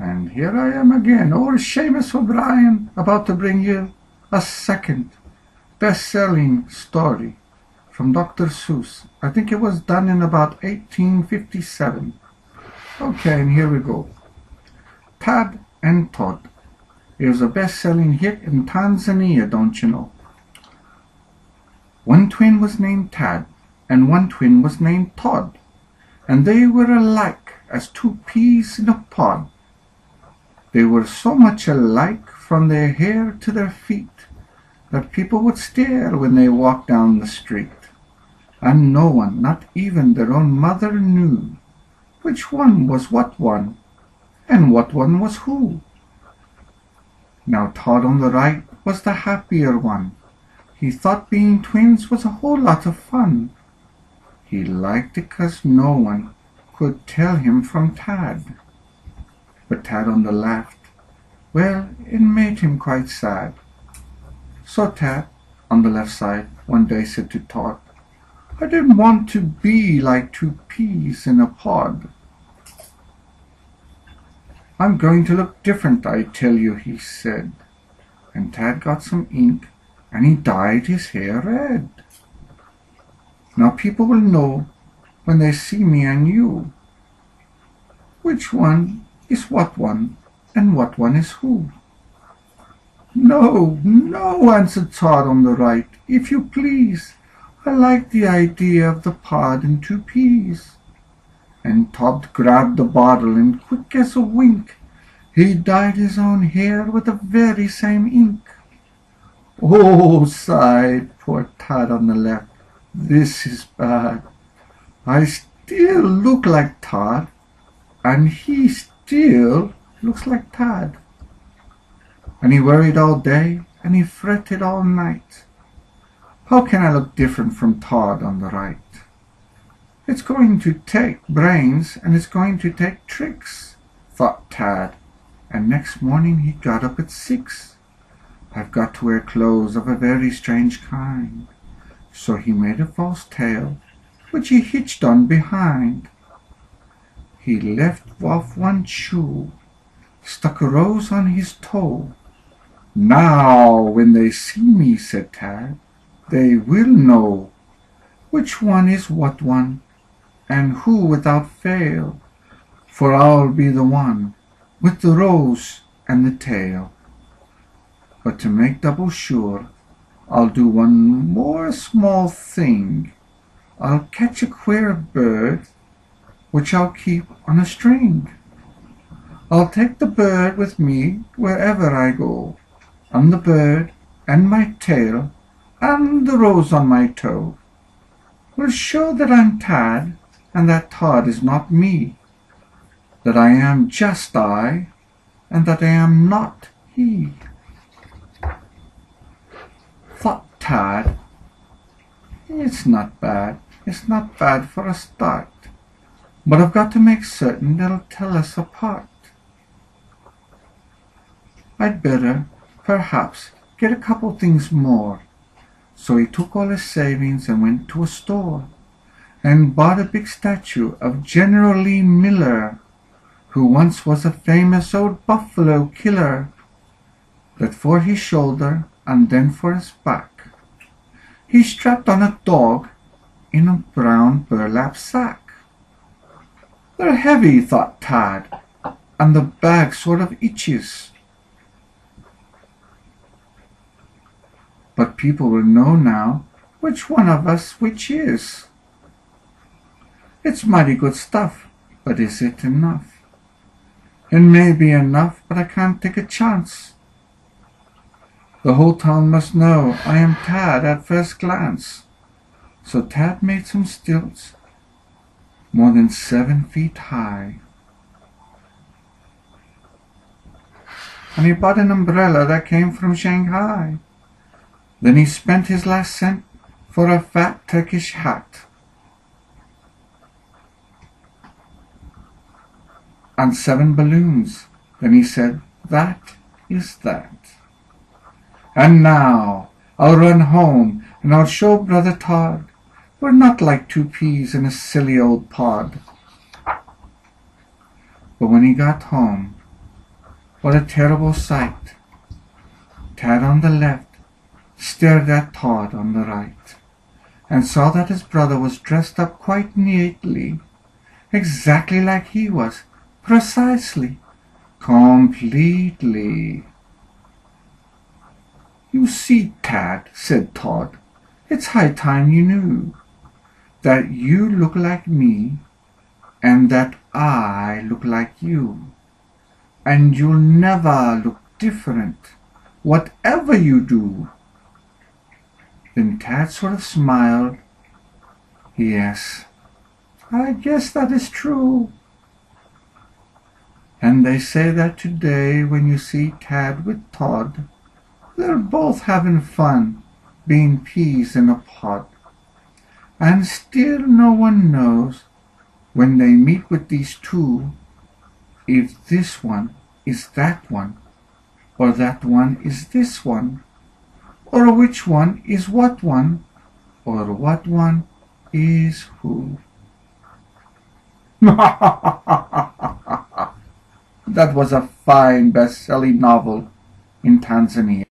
And here I am again, old Seamus O'Brien, about to bring you a second best-selling story from Dr Seuss. I think it was done in about 1857. Okay, and here we go. Tad and Todd. It was a best-selling hit in Tanzania, don't you know? One twin was named Tad, and one twin was named Todd, and they were alike as two peas in a pod. They were so much alike from their hair to their feet that people would stare when they walked down the street, and no one, not even their own mother, knew which one was what one and what one was who. Now Todd on the right was the happier one. He thought being twins was a whole lot of fun. He liked it 'cause no one could tell him from Tad. But Tad on the left, well, it made him quite sad. So Tad, on the left side, one day said to Todd, "I didn't want to be like two peas in a pod. I'm going to look different, I tell you," he said. And Tad got some ink, and he dyed his hair red. Now people will know when they see me and you which one is what one and what one is who. "No, no," answered Todd on the right, "if you please. I like the idea of the pod and two peas." And Todd grabbed the bottle, and quick as a wink he dyed his own hair with the very same ink. "Oh," sighed poor Tad on the left, "this is bad. I still look like Todd, and he still looks like Tad." And he worried all day, and he fretted all night. "How can I look different from Todd on the right? It's going to take brains, and it's going to take tricks," thought Tad, and next morning he got up at 6. "I've got to wear clothes of a very strange kind." So he made a false tail, which he hitched on behind. He left off one shoe, stuck a rose on his toe. "Now, when they see me," said Tad, "they will know which one is what one and who without fail, for I'll be the one with the rose and the tail. But to make double sure, I'll do one more small thing. I'll catch a queer bird, which I'll keep on a string. I'll take the bird with me wherever I go, and the bird and my tail and the rose on my toe will show that I'm Tad, and that Todd is not me, that I am just I, and that I am not he." Thought Tad, "It's not bad. It's not bad for a start, but I've got to make certain they'll tell us apart. I'd better, perhaps, get a couple things more." So he took all his savings and went to a store and bought a big statue of General Lee Miller, who once was a famous old buffalo killer, that for his shoulder and then for his back he strapped on a dog in a brown burlap sack. "They're heavy," thought Tad, "and the bag sort of itches. But people will know now which one of us which is. It's mighty good stuff, but is it enough? It may be enough, but I can't take a chance. The whole town must know I am Tad at first glance." So Tad made some stilts more than 7 feet high, and he bought an umbrella that came from Shanghai. Then he spent his last cent for a fat Turkish hat and 7 balloons. Then he said, "That is that. And now I'll run home, and I'll show Brother Todd we're not like two peas in a silly old pod." But when he got home, What a terrible sight! Tad on the left stared at Todd on the right, and saw that his brother was dressed up quite neatly, exactly like he was, precisely, completely. "You see, Tad," said Todd, "it's high time you knew that you look like me and that I look like you, and you'll never look different, whatever you do." Then Tad sort of smiled. "Yes, I guess that is true." And they say that today when you see Tad with Todd, they're both having fun being peas in a pod. And still no one knows when they meet with these two if this one is that one, or that one is this one, or which one is what one, or what one is who. That was a fine best-selling novel in Tanzania.